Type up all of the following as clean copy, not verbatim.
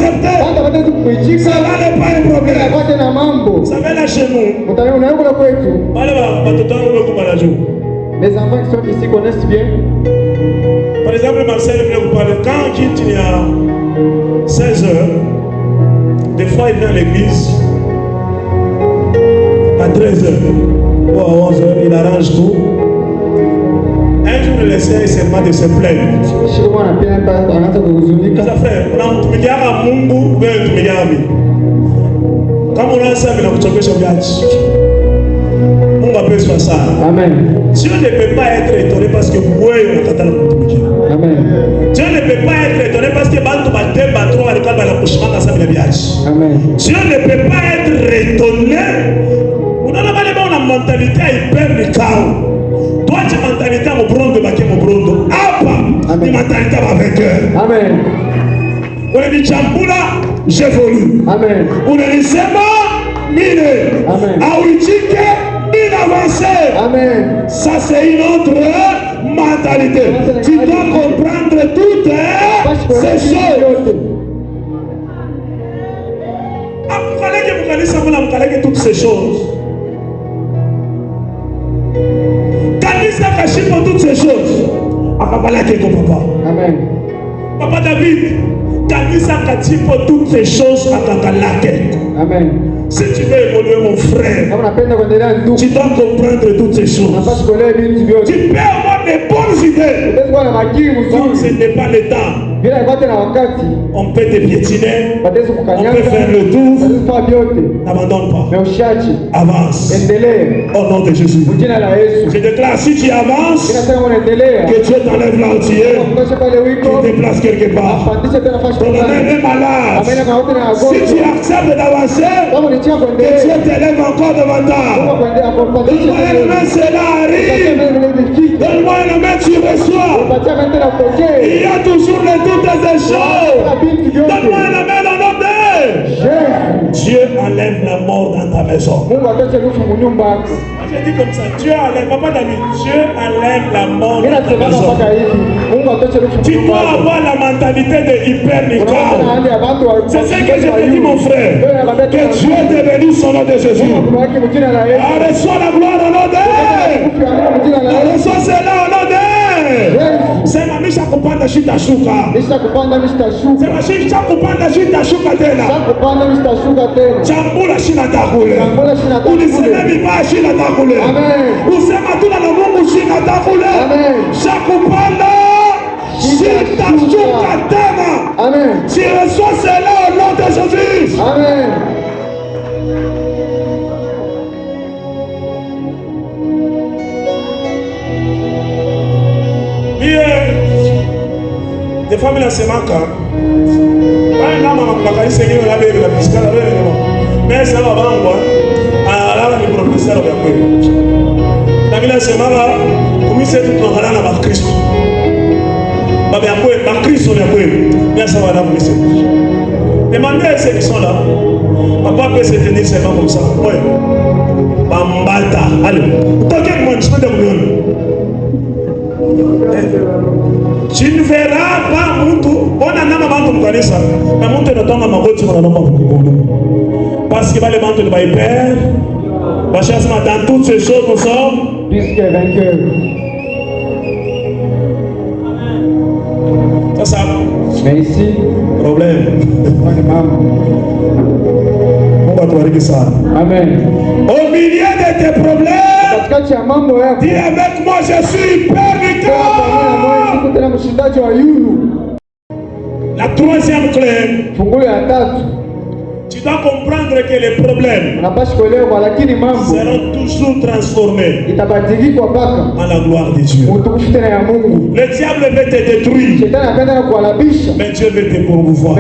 accepter, ça n'est pas un problème. Ça va là chez nous. Les enfants qui sont ici connaissent bien. Par exemple, Marcel vous parler. Quand il y a 16 heures, des fois il vient à l'église à 13 heures ou à 11 heures, il arrange tout. Un jour, il essaie seulement de se plaindre. Ça frère, on a un milliard à Mungu, ou bien un milliard à lui. Quand on a ça, il a un on va faire ça. Amen. Dieu ne peut pas être étonné parce que vous voyez le catalogue. Amen. Dieu ne peut pas être étonné parce que Bantu va deux patrons à l'école de la couche dans sa viage. Amen. Dieu ne peut pas être étonné. On a la mentalité hyper de chaos. Toi, tu as mentalité à mon brondo, à mon brondo. Apa, tu mentalité à vainqueur. Amen. On a dit Chambula, j'évolue. Amen. On a dit Sema, mine. Amen. Aouichike, mine avancé. Amen. Ça, c'est une autre mentalité. Tu dois comprendre toutes ces choses. Toutes ces choses. Pour toutes ces choses. Amen. Papa David, pour toutes ces choses à Amen. Si tu veux évoluer, mon frère, tu dois comprendre toutes ces choses. Tu peux avoir des bonnes idées. Donc ce n'est pas le temps. On peut te piétiner, on peut faire le tour. N'abandonne pas. Avance. Au nom de Jésus. Je déclare, si tu avances, que Dieu t'enlève là où tu es, qu'il te déplace quelque part. Ton même est malade. Si tu acceptes d'avancer, que Dieu t'élève encore devant toi. Donne-moi une main, cela arrive. Donne-moi une main, tu reçois. Il y a toujours les doutes des choses. Donne-moi une main dans nos mains. Dieu enlève la mort dans ta maison. J'ai dit comme ça, Dieu enlève, papa David, Dieu enlève la mort dans ta maison. Tu dois avoir la mentalité de hyper-Nicole. C'est ce que je te dis, mon frère. Que Dieu te bénisse son nom de Jésus. Reçois la gloire au nom d'elle. Reçois cela au nom d'elle. C'est ma mission kupanda shita shuka. C'est ma mission kupanda shita shuka tena. Chambula shina takule. Ulisema mibaya shina takule. Usema tuna na Mungu shina takule. Shakupanda shita shuka tena. Tu reçois cela au nom de Jésus. Amen. Des femmes là se manquent. Mais ça va bango. Alors ni professeur ya kweli. Na bila semanga kumisa tu tunaangalia na Kristo. Baba ya kweli, na Kristo ya kweli. Bien ça va là kumisa. Demandez à ceux qui sont là. Papa peut se tenir seulement comme ça. Ouais. Bambata. Allez. Tant que moi je peux te dire. Tu ne verras pas Muntu. On a nama bantu mkanisa. Na Muntu anatonga magoti kwa naomba kukumbulu. Parce que les bantu de Père. Parce que dans toutes ces choses nous sommes plus que vainqueurs. Ça. Mais ici, problème. On va te ça. Amen. Au milieu de tes problèmes, dis avec moi, je suis hyper victoire. La troisième clé, tu dois comprendre que les problèmes seront toujours transformés en la gloire de Dieu. Le diable veut te détruire, mais Dieu veut te promouvoir.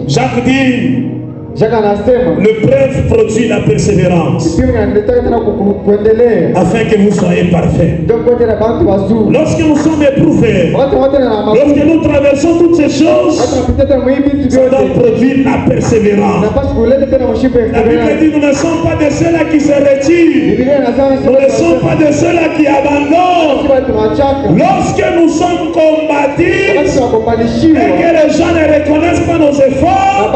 Jacques dit, Le preuve produit la persévérance. Afin que vous soyez parfaits. Lorsque nous sommes éprouvés, lorsque nous traversons toutes ces choses, ça doit produire la persévérance. La Bible dit, nous ne sommes pas de ceux-là qui se retirent. Nous ne sommes pas de ceux-là qui abandonnent. Lorsque nous sommes combattus et que les gens ne reconnaissent pas nos efforts,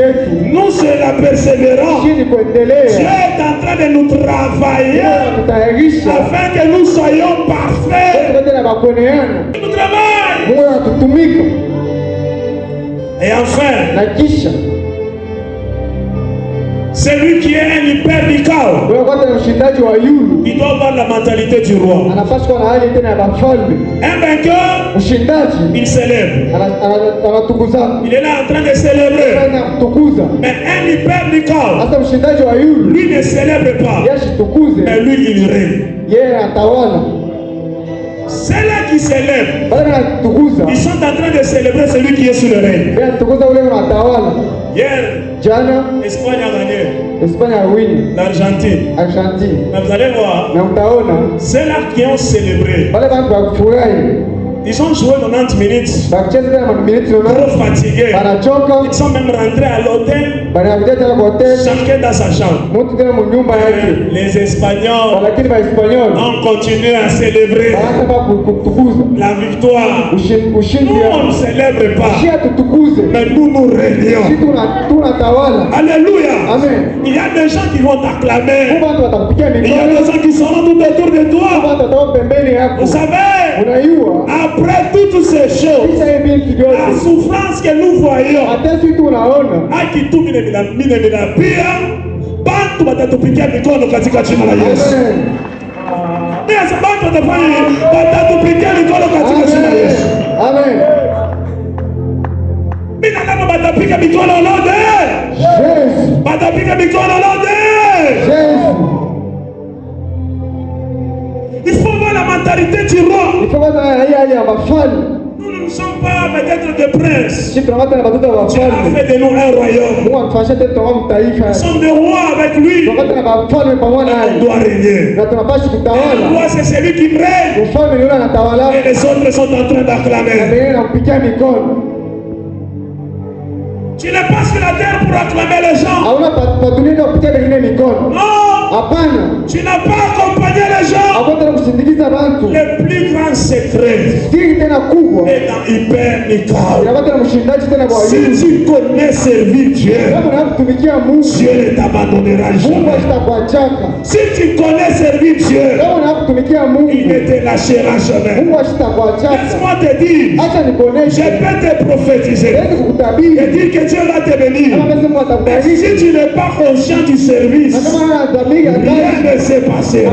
nous c'est la persévérance. Dieu est en train de nous travailler afin que nous soyons parfaits. Nous travaillons. Et enfin, celui qui est un hypernical, il doit avoir la mentalité du roi. Un vainqueur, il célèbre. Il est là en train de célébrer. Mais un hypernical, lui ne célèbre pas. Mais lui, il règne. Ceux-là qui célèbrent, ils sont en train de célébrer celui qui est sur le règne. Hier, l'Espagne a gagné. L'Argentine. Mais vous allez voir, ceux-là qui ont célébré, ils ont joué 90 minutes. Trop fatigués. Ils sont même rentrés à l'hôtel. Chacun dans sa chambre. Les Espagnols ont continué à célébrer la victoire. Nous, on ne célèbre pas. Mais nous, nous régnons. Alléluia. Il y a des gens qui vont t'acclamer. Il y a des gens qui seront tout autour de toi. Vous savez, après toutes ces choses, la souffrance que nous voyons, il faut voir la mentalité du roi. Nous ne sommes pas peut-être des princes. Dieu a fait de nous un royaume. Nous sommes des rois avec lui. On doit régner. Le roi, c'est celui qui règne. Et les autres sont en train d'acclamer. Tu n'es pas sur la terre pour acclamer les gens. Non. Tu n'as pas accompagné les gens. Le plus grand secret est dans hypernical. Si tu connais servir Dieu, Dieu ne t'abandonnera jamais. Si tu connais servir Dieu, il ne te lâchera jamais. Laisse-moi te dire, je peux te prophétiser et dire que Dieu va te bénir. Mais si tu n'es pas conscient du service, rien ne se passera.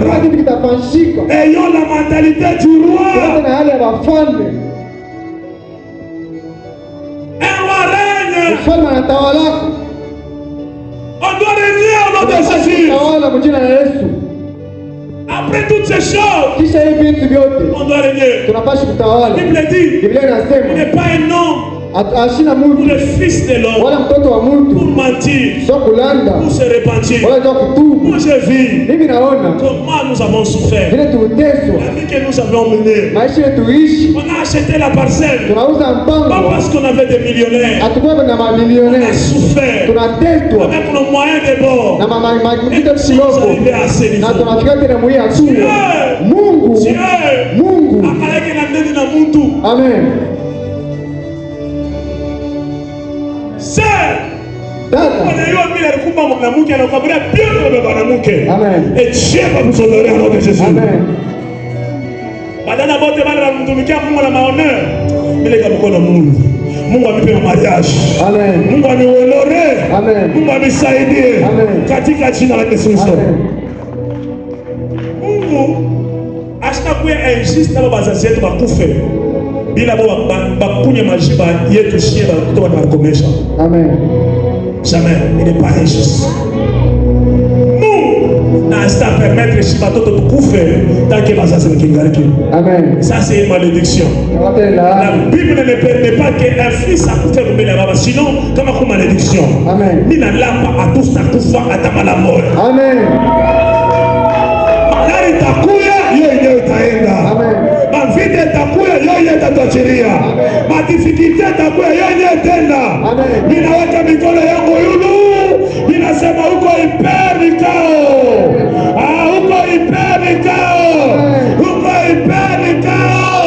Ayons la mentalité du roi. Un roi règne. On doit régner au nom de Jésus. Après toutes ces choses, on doit régner. La Bible dit, il n'est pas un homme pour le fils de l'homme pour mentir, pour se repentir. Moi je vis comment nous avons souffert, la vie que nous avons menée. On a acheté la parcelle pas parce qu'on avait des millionnaires. On a souffert avec nos moyens de bord et nous sommes arrivés à ce niveau. Dieu akalaki na ndeni na muntu. Amen. Et Dieu va vous honorer au nom de Jésus. Amen. Mungu amipe mariage. Amen. Mungu anihonorer. Amen. Mungu anisaidie. Amen. Katika jina la Yesu Kristo. Mungu ashitakuwa injuste na bazazi yetu bakufe. Bila bakunye majiba yetu shie kutoka na komesha. Amen. Jamais, il n'est pas injuste. Nous, na sta permettre si batoto tukufe tant que basasi kingariki. Amen. Ça c'est une malédiction. La Bible ne permet pas qu'un fils accouche comme la baba, sinon comme une malédiction. Amen. Ni na lapa à tous ta kufa atama la mort. Amen. Malari takuya yeye itaenda. Amen. Mavite takuya yeye itatochiria. Madifikite takuya yeye tenda. Amen. Ninaweka mikono yangu yulu. Ninasema huko iperikao. Huko iperikao. Huko iperikao.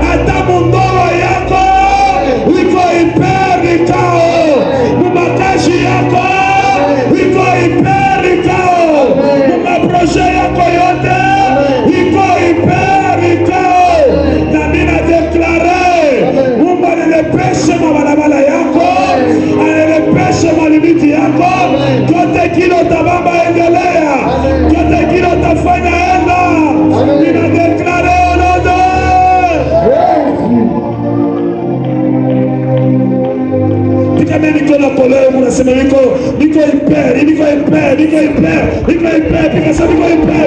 Hata mundoa yako huko iperikao. Mumakashi yako huko iperikao. Mumaproje yako yote huko iperikao. Na mina deklare Mungu anilepeshe mabalabala yako, anilepeshe malimiti yako. Kote kilo tababa endelea, kote kilo tafanya enda. Mina deklare onodo. Pika mimi nikola koleo munasema niko imper, pika sasa niko imper.